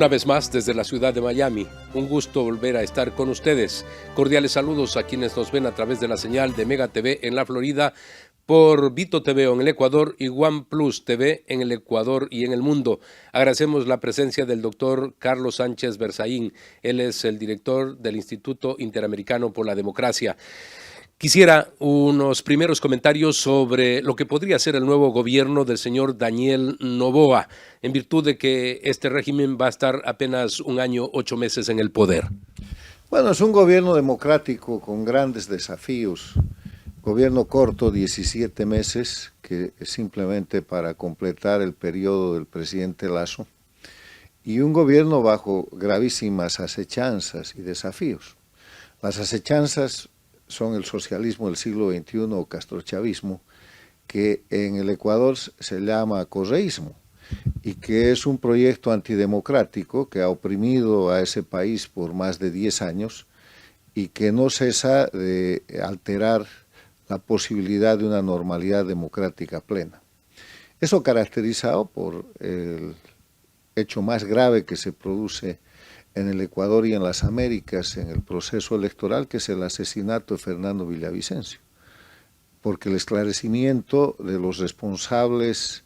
Una vez más desde la ciudad de Miami, un gusto volver a estar con ustedes. Cordiales saludos a quienes nos ven a través de la señal de Mega TV en la Florida, por Vito TV en el Ecuador y OnePlus TV en el Ecuador y en el mundo. Agradecemos la presencia del doctor Carlos Sánchez Berzaín. Él es el director del Instituto Interamericano por la Democracia. Quisiera unos primeros comentarios sobre lo que podría ser el nuevo gobierno del señor Daniel Noboa, en virtud de que este régimen va a estar apenas 1 año, 8 meses en el poder. Bueno, es un gobierno democrático con grandes desafíos. Gobierno corto, 17 meses, que es simplemente para completar el periodo del presidente Lasso, y un gobierno bajo gravísimas acechanzas y desafíos. Las acechanzas son el socialismo del siglo XXI o castrochavismo, que en el Ecuador se llama correísmo, y que es un proyecto antidemocrático que ha oprimido a ese país por más de 10 años y que no cesa de alterar la posibilidad de una normalidad democrática plena. Eso caracterizado por el hecho más grave que se produce en el Ecuador y en las Américas en el proceso electoral, que es el asesinato de Fernando Villavicencio, porque el esclarecimiento de los responsables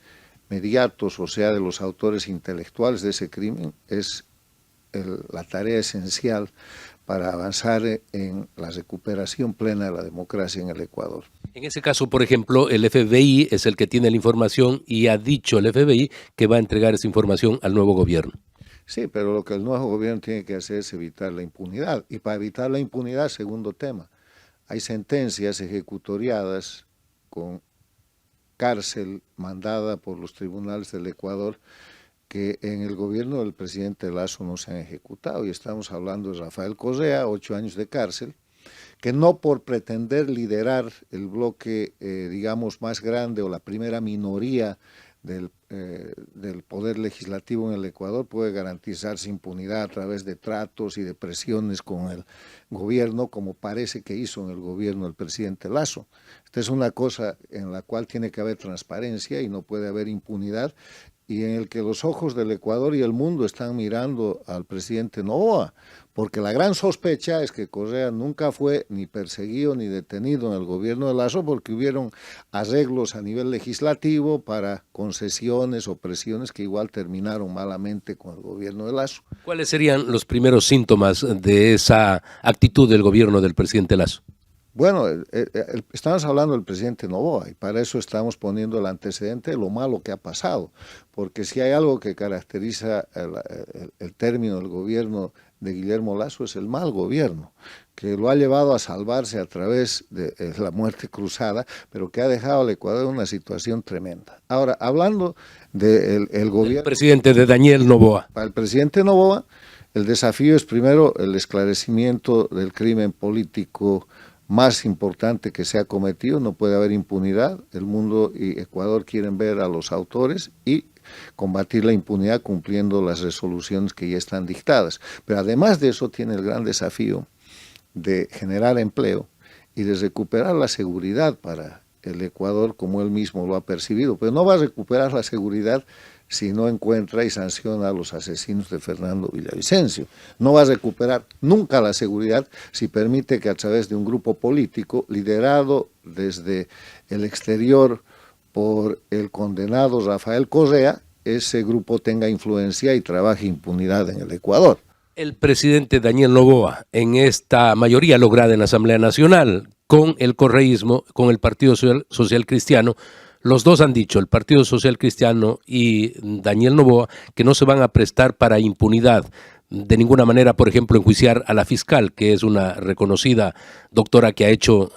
mediatos, o sea, de los autores intelectuales de ese crimen, es la tarea esencial para avanzar en la recuperación plena de la democracia en el Ecuador. En ese caso, por ejemplo, el FBI es el que tiene la información y ha dicho el FBI que va a entregar esa información al nuevo gobierno. Sí, pero lo que el nuevo gobierno tiene que hacer es evitar la impunidad. Y para evitar la impunidad, segundo tema, hay sentencias ejecutoriadas con cárcel mandada por los tribunales del Ecuador que en el gobierno del presidente Lasso no se han ejecutado. Y estamos hablando de Rafael Correa, 8 años de cárcel, que no por pretender liderar el bloque, digamos, más grande o la primera minoría del poder legislativo en el Ecuador puede garantizarse impunidad a través de tratos y de presiones con el gobierno, como parece que hizo en el gobierno del presidente Lasso. Esta es una cosa en la cual tiene que haber transparencia y no puede haber impunidad, y en el que los ojos del Ecuador y el mundo están mirando al presidente Noboa, porque la gran sospecha es que Correa nunca fue ni perseguido ni detenido en el gobierno de Lasso, porque hubieron arreglos a nivel legislativo para concesiones o presiones que igual terminaron malamente con el gobierno de Lasso. ¿Cuáles serían los primeros síntomas de esa actitud del gobierno del presidente Lasso? Bueno, estamos hablando del presidente Noboa y para eso estamos poniendo el antecedente de lo malo que ha pasado, porque si hay algo que caracteriza el término del gobierno de Guillermo Lasso es el mal gobierno, que lo ha llevado a salvarse a través de la muerte cruzada, pero que ha dejado al Ecuador en una situación tremenda. Ahora, hablando del gobierno... El presidente de Daniel Noboa. Para el presidente Noboa, el desafío es primero el esclarecimiento del crimen político más importante que se ha cometido. No puede haber impunidad. El mundo y Ecuador quieren ver a los autores y combatir la impunidad cumpliendo las resoluciones que ya están dictadas. Pero además de eso tiene el gran desafío de generar empleo y de recuperar la seguridad para el Ecuador como él mismo lo ha percibido. Pero no va a recuperar la seguridad si no encuentra y sanciona a los asesinos de Fernando Villavicencio. No va a recuperar nunca la seguridad si permite que a través de un grupo político liderado desde el exterior por el condenado Rafael Correa, ese grupo tenga influencia y trabaje impunidad en el Ecuador. El presidente Daniel Noboa, en esta mayoría lograda en la Asamblea Nacional, con el correísmo, con el Partido Social Cristiano, los dos han dicho, el Partido Social Cristiano y Daniel Noboa, que no se van a prestar para impunidad de ninguna manera, por ejemplo, enjuiciar a la fiscal, que es una reconocida doctora que ha hecho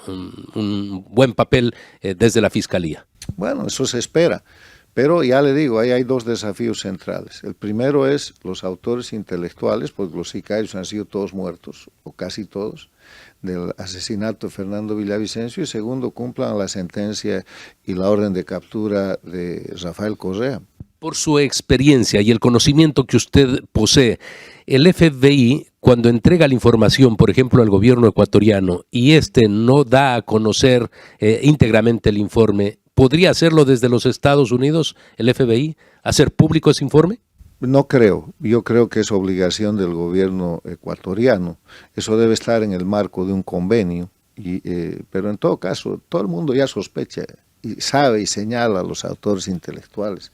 un buen papel desde la Fiscalía. Bueno, eso se espera, pero ya le digo, ahí hay dos desafíos centrales. El primero es los autores intelectuales, porque los sicarios han sido todos muertos, o casi todos, del asesinato de Fernando Villavicencio, y segundo, cumplan la sentencia y la orden de captura de Rafael Correa. Por su experiencia y el conocimiento que usted posee, el FBI, cuando entrega la información, por ejemplo, al gobierno ecuatoriano, y no da a conocer íntegramente el informe, ¿podría hacerlo desde los Estados Unidos, el FBI, hacer público ese informe? No creo, yo creo que es obligación del gobierno ecuatoriano, eso debe estar en el marco de un convenio, pero en todo caso, todo el mundo ya sospecha y sabe y señala a los autores intelectuales.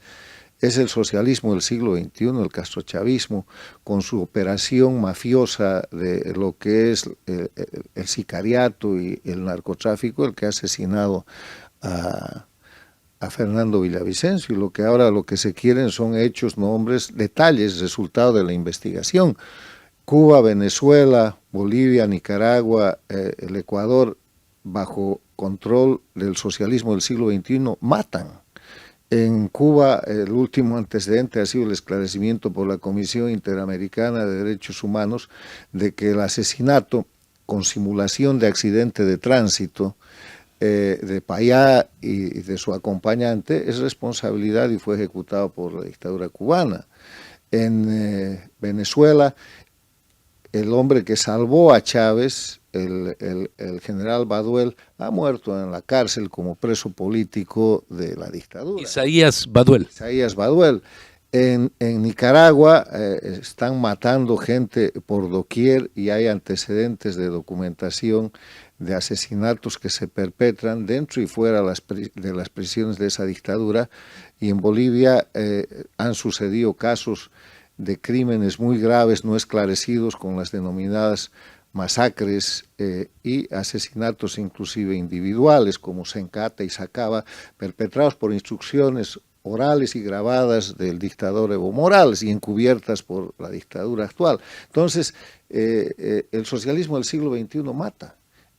Es el socialismo del siglo XXI, el castrochavismo, con su operación mafiosa de lo que es el sicariato y el narcotráfico, el que ha asesinado a Fernando Villavicencio, y lo que se quieren son hechos, nombres, detalles, resultado de la investigación. Cuba, Venezuela, Bolivia, Nicaragua, el Ecuador, bajo control del socialismo del siglo XXI, matan. En Cuba, el último antecedente ha sido el esclarecimiento por la Comisión Interamericana de Derechos Humanos de que el asesinato con simulación de accidente de tránsito de Payá y de su acompañante es responsabilidad y fue ejecutado por la dictadura cubana. En Venezuela, el hombre que salvó a Chávez, el general Baduel, ha muerto en la cárcel como preso político de la dictadura. Isaías Baduel. Isaías Baduel. En Nicaragua están matando gente por doquier y hay antecedentes de documentación de asesinatos que se perpetran dentro y fuera de las prisiones de esa dictadura, y en Bolivia han sucedido casos de crímenes muy graves no esclarecidos con las denominadas masacres y asesinatos inclusive individuales como Sencata y Sacaba, perpetrados por instrucciones orales y grabadas del dictador Evo Morales y encubiertas por la dictadura actual. Entonces, el socialismo del siglo XXI mata.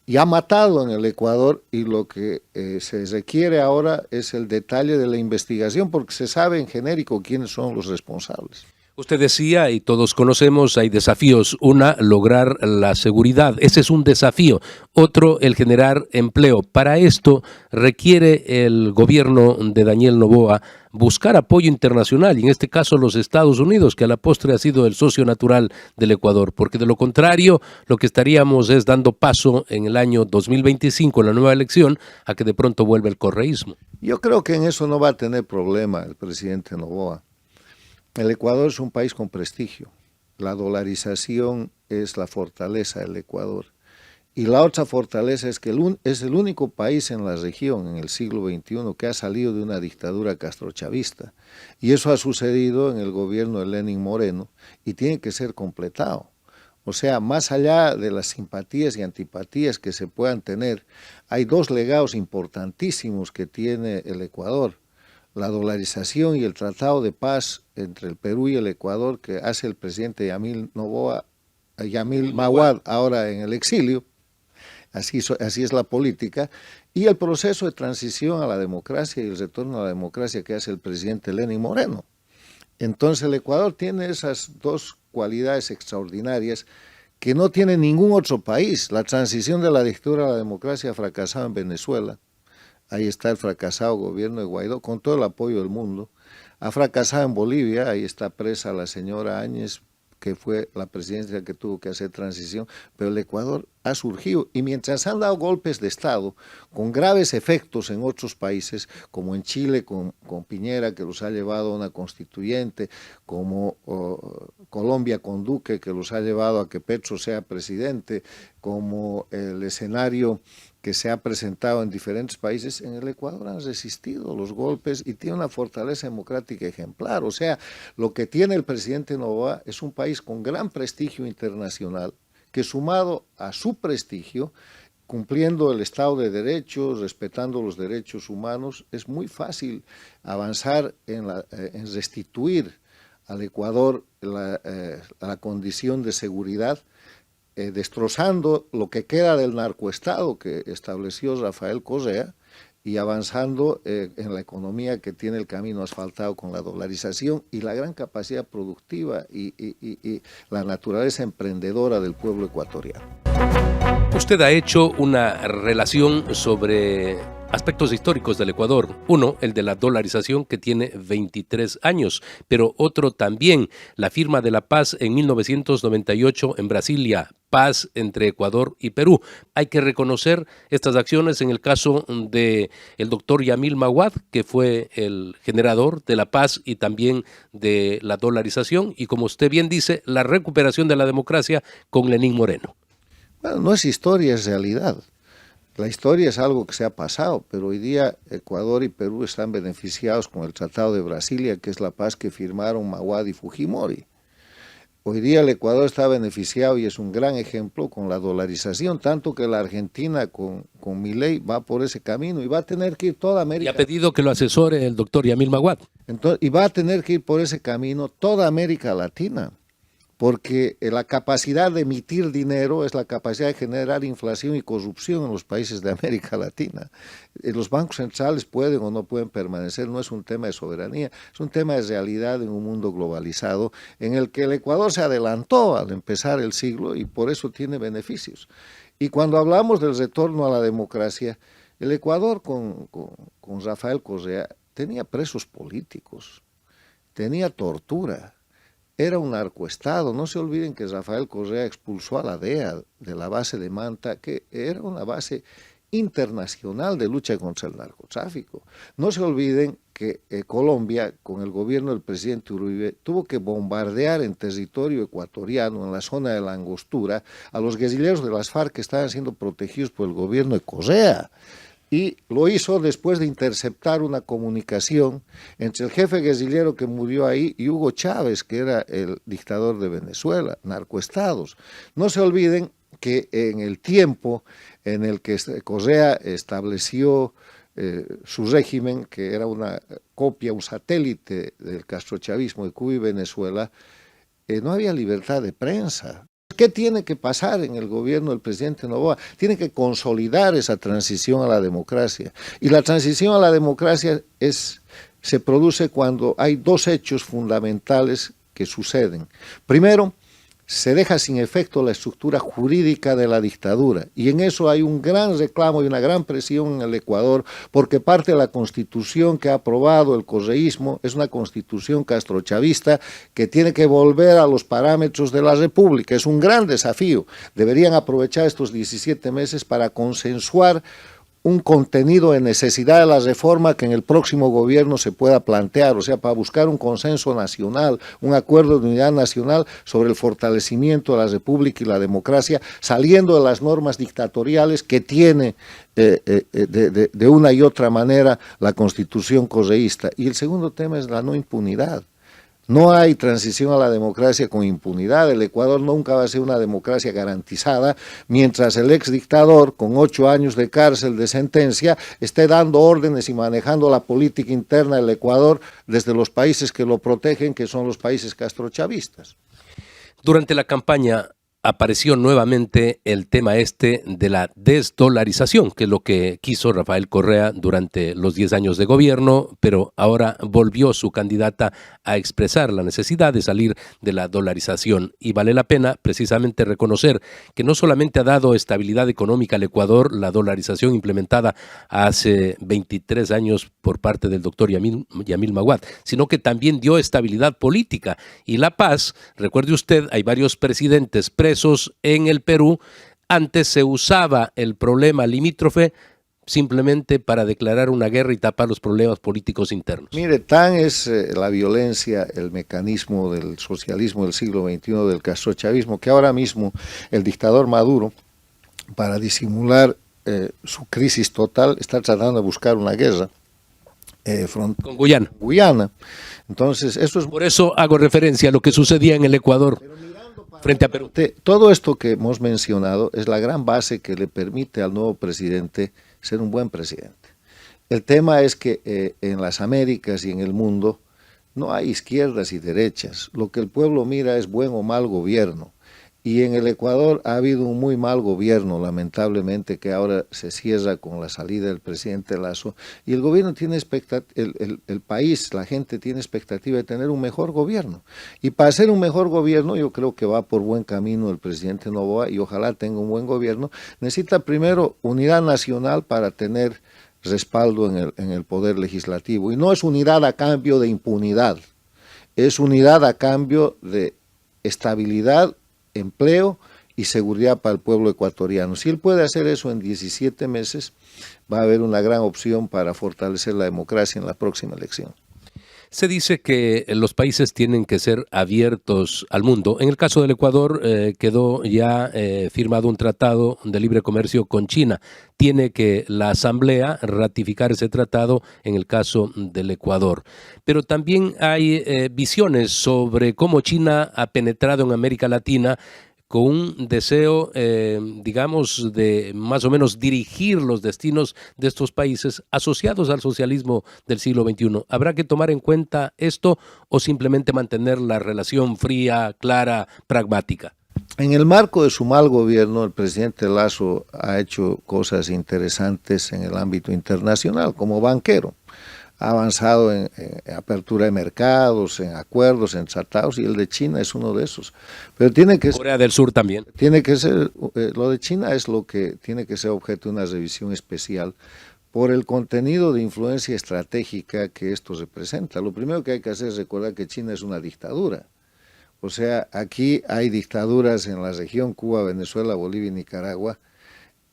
Y ha matado en el Ecuador, y lo que se requiere ahora es el detalle de la investigación, porque se sabe en genérico quiénes son los responsables. Usted decía, y todos conocemos, hay desafíos. Una, lograr la seguridad. Ese es un desafío. Otro, el generar empleo. Para esto requiere el gobierno de Daniel Noboa buscar apoyo internacional, y en este caso los Estados Unidos, que a la postre ha sido el socio natural del Ecuador, porque de lo contrario, lo que estaríamos es dando paso en el año 2025, en la nueva elección, a que de pronto vuelva el correísmo. Yo creo que en eso no va a tener problema el presidente Noboa. El Ecuador es un país con prestigio. La dolarización es la fortaleza del Ecuador. Y la otra fortaleza es que es el único país en la región en el siglo XXI que ha salido de una dictadura castrochavista. Y eso ha sucedido en el gobierno de Lenín Moreno y tiene que ser completado. O sea, más allá de las simpatías y antipatías que se puedan tener, hay dos legados importantísimos que tiene el Ecuador: la dolarización y el tratado de paz entre el Perú y el Ecuador que hace el presidente Yamil Maguad, ahora en el exilio. Así es la política, y el proceso de transición a la democracia y el retorno a la democracia que hace el presidente Lenín Moreno. Entonces el Ecuador tiene esas dos cualidades extraordinarias que no tiene ningún otro país. La transición de la dictadura a la democracia ha fracasado en Venezuela. Ahí está el fracasado gobierno de Guaidó, con todo el apoyo del mundo. Ha fracasado en Bolivia, ahí está presa la señora Áñez, que fue la presidencia que tuvo que hacer transición, pero el Ecuador ha surgido, y mientras han dado golpes de Estado con graves efectos en otros países, como en Chile con Piñera, que los ha llevado a una constituyente, como Colombia con Duque, que los ha llevado a que Petro sea presidente, como el escenario que se ha presentado en diferentes países, en el Ecuador han resistido los golpes y tiene una fortaleza democrática ejemplar. O sea, lo que tiene el presidente Noboa es un país con gran prestigio internacional, que sumado a su prestigio, cumpliendo el Estado de Derecho, respetando los derechos humanos, es muy fácil avanzar en restituir al Ecuador la condición de seguridad, destrozando lo que queda del narcoestado que estableció Rafael Correa y avanzando en la economía que tiene el camino asfaltado con la dolarización y la gran capacidad productiva y la naturaleza emprendedora del pueblo ecuatoriano. Usted ha hecho una relación sobre Aspectos históricos del Ecuador. Uno, el de la dolarización, que tiene 23 años, pero otro también, la firma de la paz en 1998 en Brasilia, paz entre Ecuador y Perú. Hay que reconocer estas acciones en el caso de el doctor Yamil Maguad, que fue el generador de la paz y también de la dolarización, y como usted bien dice, la recuperación de la democracia con Lenín Moreno. Bueno, no es historia, es realidad. La historia es algo que se ha pasado, pero hoy día Ecuador y Perú están beneficiados con el Tratado de Brasilia, que es la paz que firmaron Maguad y Fujimori. Hoy día el Ecuador está beneficiado y es un gran ejemplo con la dolarización, tanto que la Argentina con Milei va por ese camino y va a tener que ir toda América. Y ha pedido que lo asesore el doctor Yamil Maguad. Entonces, y va a tener que ir por ese camino toda América Latina, porque la capacidad de emitir dinero es la capacidad de generar inflación y corrupción en los países de América Latina. Los bancos centrales pueden o no pueden permanecer, no es un tema de soberanía, es un tema de realidad en un mundo globalizado en el que el Ecuador se adelantó al empezar el siglo y por eso tiene beneficios. Y cuando hablamos del retorno a la democracia, el Ecuador con Rafael Correa tenía presos políticos, tenía tortura. Era un narcoestado. No se olviden que Rafael Correa expulsó a la DEA de la base de Manta, que era una base internacional de lucha contra el narcotráfico. No se olviden que Colombia, con el gobierno del presidente Uribe, tuvo que bombardear en territorio ecuatoriano, en la zona de la Angostura, a los guerrilleros de las FARC que estaban siendo protegidos por el gobierno de Correa. Y lo hizo después de interceptar una comunicación entre el jefe guerrillero que murió ahí y Hugo Chávez, que era el dictador de Venezuela, narcoestados. No se olviden que en el tiempo en el que Correa estableció su régimen, que era una copia, un satélite del castrochavismo de Cuba y Venezuela, no había libertad de prensa. ¿Qué tiene que pasar en el gobierno del presidente Noboa? Tiene que consolidar esa transición a la democracia. Y la transición a la democracia se produce cuando hay dos hechos fundamentales que suceden. Primero, se deja sin efecto la estructura jurídica de la dictadura, y en eso hay un gran reclamo y una gran presión en el Ecuador, porque parte de la constitución que ha aprobado el correísmo es una constitución castrochavista que tiene que volver a los parámetros de la república. Es un gran desafío. Deberían aprovechar estos 17 meses para consensuar un contenido de necesidad de la reforma que en el próximo gobierno se pueda plantear, o sea, para buscar un consenso nacional, un acuerdo de unidad nacional sobre el fortalecimiento de la república y la democracia, saliendo de las normas dictatoriales que tiene de una y otra manera la constitución correísta. Y el segundo tema es la no impunidad. No hay transición a la democracia con impunidad. El Ecuador nunca va a ser una democracia garantizada mientras el ex dictador, con 8 años de cárcel de sentencia, esté dando órdenes y manejando la política interna del Ecuador desde los países que lo protegen, que son los países castrochavistas. Durante la campaña apareció nuevamente el tema de la desdolarización, que es lo que quiso Rafael Correa durante los 10 años de gobierno, pero ahora volvió su candidata a expresar la necesidad de salir de la dolarización. Y vale la pena precisamente reconocer que no solamente ha dado estabilidad económica al Ecuador la dolarización implementada hace 23 años por parte del doctor Yamil Maguad, sino que también dio estabilidad política y la paz. Recuerde usted, hay varios presidentes presos en el Perú. Antes se usaba el problema limítrofe simplemente para declarar una guerra y tapar los problemas políticos internos. Mire, tan es la violencia, el mecanismo del socialismo del siglo XXI, del castrochavismo, que ahora mismo el dictador Maduro, para disimular su crisis total, está tratando de buscar una guerra con Guyana. Entonces, eso es... Por eso hago referencia a lo que sucedía en el Ecuador frente a Perú. Todo esto que hemos mencionado es la gran base que le permite al nuevo presidente ser un buen presidente. El tema es que en las Américas y en el mundo no hay izquierdas y derechas. Lo que el pueblo mira es buen o mal gobierno. Y en el Ecuador ha habido un muy mal gobierno, lamentablemente, que ahora se cierra con la salida del presidente Lasso. Y el gobierno tiene el país, la gente tiene expectativa de tener un mejor gobierno. Y para hacer un mejor gobierno, yo creo que va por buen camino el presidente Noboa y ojalá tenga un buen gobierno. Necesita primero unidad nacional para tener respaldo en el poder legislativo. Y no es unidad a cambio de impunidad, es unidad a cambio de estabilidad, empleo y seguridad para el pueblo ecuatoriano. Si él puede hacer eso en 17 meses, va a haber una gran opción para fortalecer la democracia en la próxima elección. Se dice que los países tienen que ser abiertos al mundo. En el caso del Ecuador quedó ya firmado un tratado de libre comercio con China. Tiene que la Asamblea ratificar ese tratado en el caso del Ecuador. Pero también hay visiones sobre cómo China ha penetrado en América Latina con un deseo, digamos, de más o menos dirigir los destinos de estos países asociados al socialismo del siglo XXI. ¿Habrá que tomar en cuenta esto o simplemente mantener la relación fría, clara, pragmática? En el marco de su mal gobierno, el presidente Lasso ha hecho cosas interesantes en el ámbito internacional como banquero. Ha avanzado en apertura de mercados, en acuerdos, en tratados, y el de China es uno de esos. Pero tiene que Corea del Sur también. Tiene que ser, lo de China es lo que tiene que ser objeto de una revisión especial por el contenido de influencia estratégica que esto representa. Lo primero que hay que hacer es recordar que China es una dictadura. O sea, aquí hay dictaduras en la región, Cuba, Venezuela, Bolivia y Nicaragua,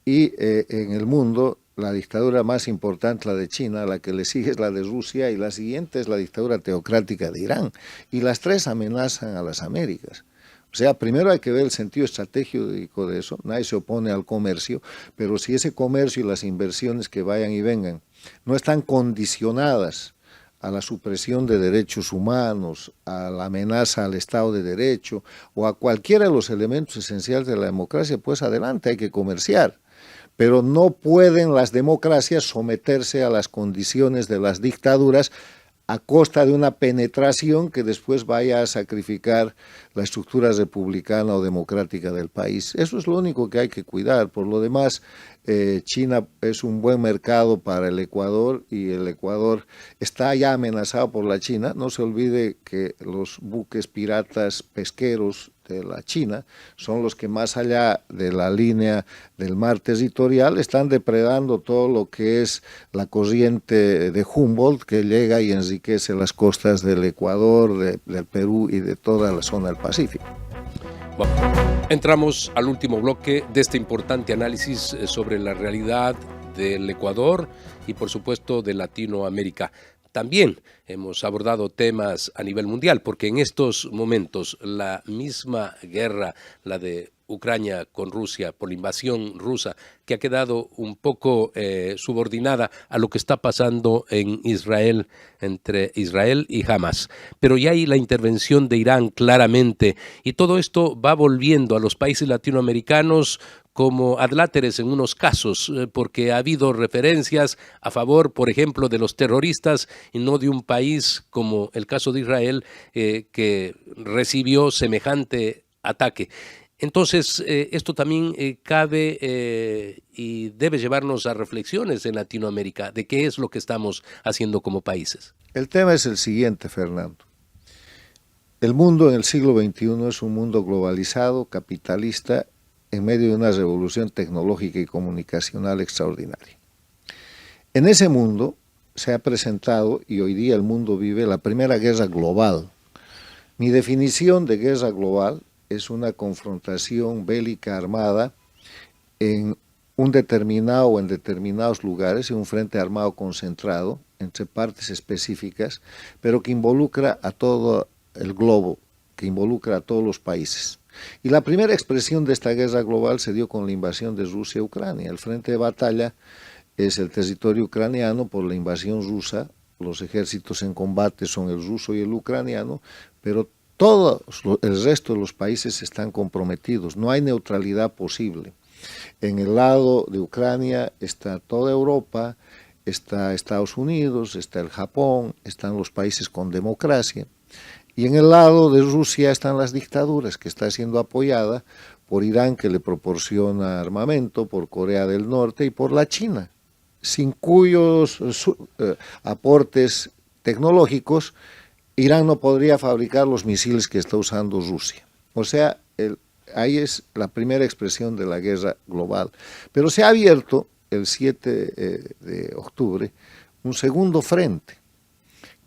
y en el mundo la dictadura más importante, la de China, la que le sigue es la de Rusia, y la siguiente es la dictadura teocrática de Irán. Y las tres amenazan a las Américas. O sea, primero hay que ver el sentido estratégico de eso. Nadie se opone al comercio, pero si ese comercio y las inversiones que vayan y vengan no están condicionadas a la supresión de derechos humanos, a la amenaza al Estado de Derecho o a cualquiera de los elementos esenciales de la democracia, pues adelante, hay que comerciar. Pero no pueden las democracias someterse a las condiciones de las dictaduras a costa de una penetración que después vaya a sacrificar la estructura republicana o democrática del país. Eso es lo único que hay que cuidar. Por lo demás, China es un buen mercado para el Ecuador y el Ecuador está ya amenazado por la China. No se olvide que los buques piratas pesqueros de la China son los que más allá de la línea del mar territorial están depredando todo lo que es la corriente de Humboldt que llega y enriquece las costas del Ecuador, del Perú y de toda la zona del Pacífico. Bueno, entramos al último bloque de este importante análisis sobre la realidad del Ecuador y por supuesto de Latinoamérica. También hemos abordado temas a nivel mundial, porque en estos momentos la misma guerra, la de Ucrania con Rusia, por la invasión rusa, que ha quedado un poco subordinada a lo que está pasando en Israel, entre Israel y Hamas. Pero ya hay la intervención de Irán claramente, y todo esto va volviendo a los países latinoamericanos como adláteres en unos casos, porque ha habido referencias a favor, por ejemplo, de los terroristas y no de un país como el caso de Israel, que recibió semejante ataque. Entonces, esto también cabe y debe llevarnos a reflexiones en Latinoamérica de qué es lo que estamos haciendo como países. El tema es el siguiente, Fernando. El mundo en el siglo XXI es un mundo globalizado, capitalista, en medio de una revolución tecnológica y comunicacional extraordinaria. En ese mundo se ha presentado, y hoy día el mundo vive, la primera guerra global. Mi definición de guerra global es una confrontación bélica armada en un determinado o en determinados lugares, en un frente armado concentrado entre partes específicas, pero que involucra a todo el globo, que involucra a todos los países. Y la primera expresión de esta guerra global se dio con la invasión de Rusia a Ucrania. El frente de batalla es el territorio ucraniano por la invasión rusa. Los ejércitos en combate son el ruso y el ucraniano, pero todo el resto de los países están comprometidos. No hay neutralidad posible. En el lado de Ucrania está toda Europa, está Estados Unidos, está el Japón, están los países con democracia. Y en el lado de Rusia están las dictaduras, que está siendo apoyada por Irán, que le proporciona armamento, por Corea del Norte y por la China, sin cuyos aportes tecnológicos Irán no podría fabricar los misiles que está usando Rusia. O sea, ahí es la primera expresión de la guerra global. Pero se ha abierto el 7 de octubre un segundo frente,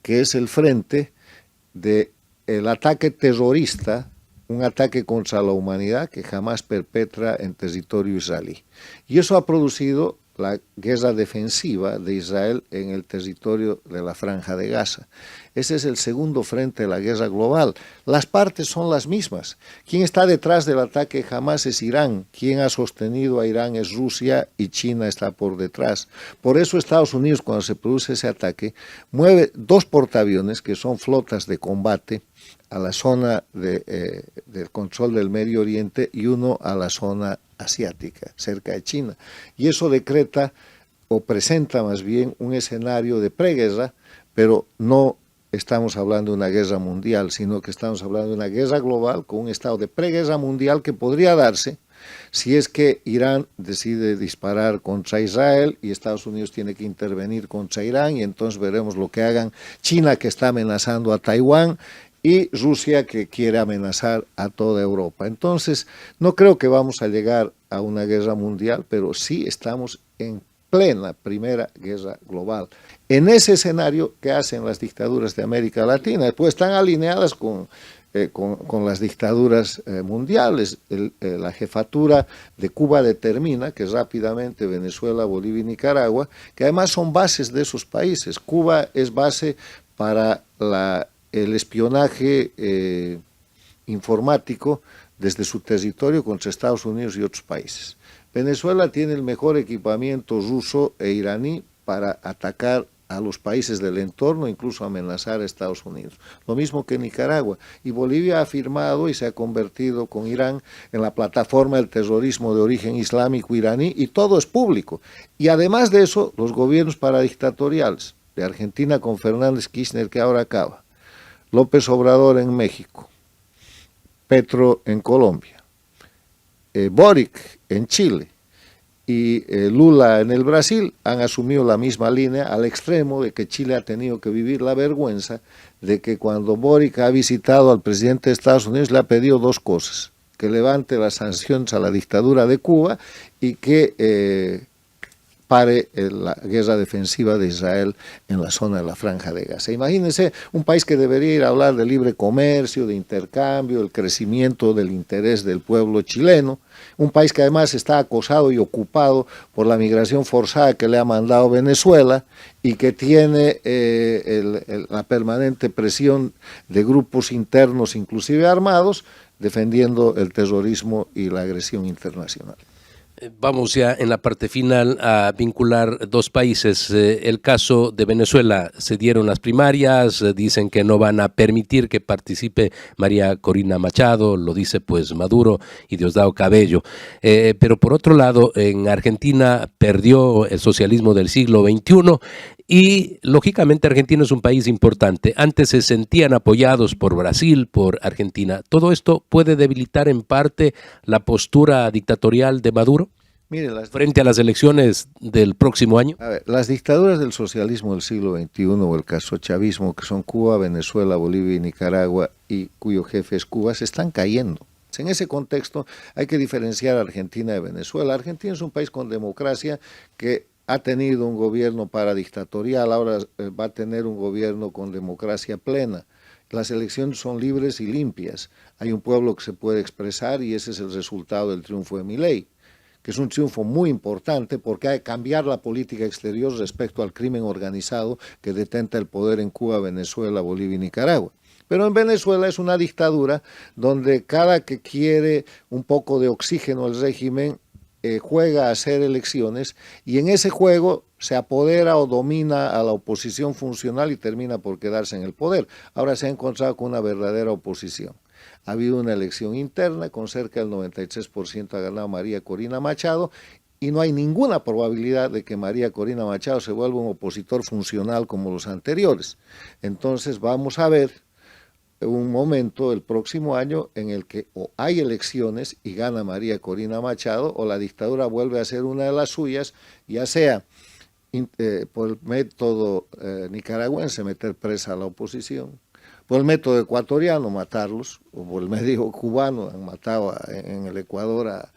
que es el frente del ataque terrorista, un ataque contra la humanidad que jamás perpetra en territorio israelí. Y eso ha producido la guerra defensiva de Israel en el territorio de la Franja de Gaza. Ese es el segundo frente de la guerra global. Las partes son las mismas. Quien está detrás del ataque jamás es Irán. Quien ha sostenido a Irán es Rusia y China está por detrás. Por eso Estados Unidos, cuando se produce ese ataque, mueve 2 portaaviones que son flotas de combate a la zona del control del Medio Oriente y uno a la zona asiática, cerca de China. Y eso decreta o presenta más bien un escenario de preguerra, pero no estamos hablando de una guerra mundial, sino que estamos hablando de una guerra global con un estado de preguerra mundial que podría darse si es que Irán decide disparar contra Israel y Estados Unidos tiene que intervenir contra Irán, y entonces veremos lo que hagan China, que está amenazando a Taiwán, y Rusia, que quiere amenazar a toda Europa. Entonces, no creo que vamos a llegar a una guerra mundial, pero sí estamos en plena primera guerra global. En ese escenario, ¿qué hacen las dictaduras de América Latina? Pues están alineadas con las dictaduras mundiales. La jefatura de Cuba determina que rápidamente Venezuela, Bolivia y Nicaragua, que además son bases de esos países. Cuba es base para el espionaje informático desde su territorio contra Estados Unidos y otros países. Venezuela tiene el mejor equipamiento ruso e iraní para atacar a los países del entorno, incluso amenazar a Estados Unidos. Lo mismo que Nicaragua. Y Bolivia ha firmado y se ha convertido con Irán en la plataforma del terrorismo de origen islámico iraní, y todo es público. Y además de eso, los gobiernos paradictatoriales de Argentina con Fernández Kirchner, que ahora acaba, López Obrador en México, Petro en Colombia, Boric en Chile y Lula en el Brasil han asumido la misma línea, al extremo de que Chile ha tenido que vivir la vergüenza de que cuando Boric ha visitado al presidente de Estados Unidos le ha pedido 2 cosas: que levante las sanciones a la dictadura de Cuba y que pare la guerra defensiva de Israel en la zona de la Franja de Gaza. Imagínense un país que debería ir a hablar de libre comercio, de intercambio, del crecimiento del interés del pueblo chileno, un país que además está acosado y ocupado por la migración forzada que le ha mandado Venezuela y que tiene la permanente presión de grupos internos, inclusive armados, defendiendo el terrorismo y la agresión internacional. Vamos ya en la parte final a vincular 2 países. El caso de Venezuela, se dieron las primarias, dicen que no van a permitir que participe María Corina Machado, lo dice pues Maduro y Diosdado Cabello. Pero por otro lado, en Argentina perdió el socialismo del siglo XXI y lógicamente Argentina es un país importante. Antes se sentían apoyados por Brasil, por Argentina. ¿Todo esto puede debilitar en parte la postura dictatorial de Maduro? Mire, frente a las elecciones del próximo año. A ver, las dictaduras del socialismo del siglo XXI o el casochavismo, que son Cuba, Venezuela, Bolivia y Nicaragua, y cuyo jefe es Cuba, se están cayendo. En ese contexto hay que diferenciar a Argentina de Venezuela. Argentina es un país con democracia que ha tenido un gobierno paradictatorial, ahora va a tener un gobierno con democracia plena. Las elecciones son libres y limpias. Hay un pueblo que se puede expresar y ese es el resultado del triunfo de Milei, que es un triunfo muy importante porque hay que cambiar la política exterior respecto al crimen organizado que detenta el poder en Cuba, Venezuela, Bolivia y Nicaragua. Pero en Venezuela es una dictadura donde cada que quiere un poco de oxígeno el régimen juega a hacer elecciones y en ese juego se apodera o domina a la oposición funcional y termina por quedarse en el poder. Ahora se ha encontrado con una verdadera oposición. Ha habido una elección interna, con cerca del 93% ha ganado María Corina Machado, y no hay ninguna probabilidad de que María Corina Machado se vuelva un opositor funcional como los anteriores. Entonces vamos a ver un momento el próximo año en el que o hay elecciones y gana María Corina Machado o la dictadura vuelve a ser una de las suyas, ya sea por el método nicaragüense, meter presa a la oposición, por el método ecuatoriano, matarlos, o por el medio cubano, han matado en el Ecuador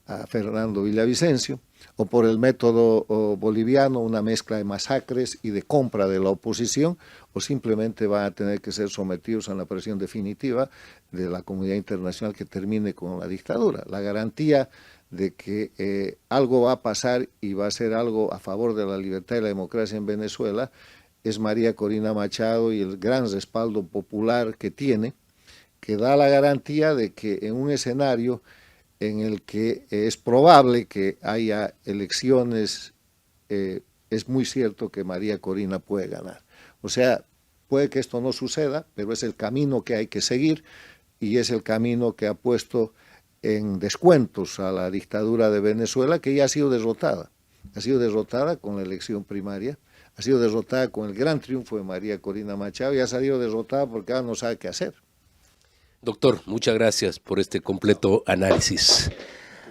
a Fernando Villavicencio, o por el método boliviano, una mezcla de masacres y de compra de la oposición, o simplemente van a tener que ser sometidos a una presión definitiva de la comunidad internacional que termine con la dictadura. La garantía de que algo va a pasar y va a ser algo a favor de la libertad y la democracia en Venezuela es María Corina Machado y el gran respaldo popular que tiene, que da la garantía de que en un escenario en el que es probable que haya elecciones, es muy cierto que María Corina puede ganar. O sea, puede que esto no suceda, pero es el camino que hay que seguir y es el camino que ha puesto en descuentos a la dictadura de Venezuela, que ya ha sido derrotada. Ha sido derrotada con la elección primaria, ha sido derrotada con el gran triunfo de María Corina Machado y ha salido derrotada porque ahora no sabe qué hacer. Doctor, muchas gracias por este completo análisis.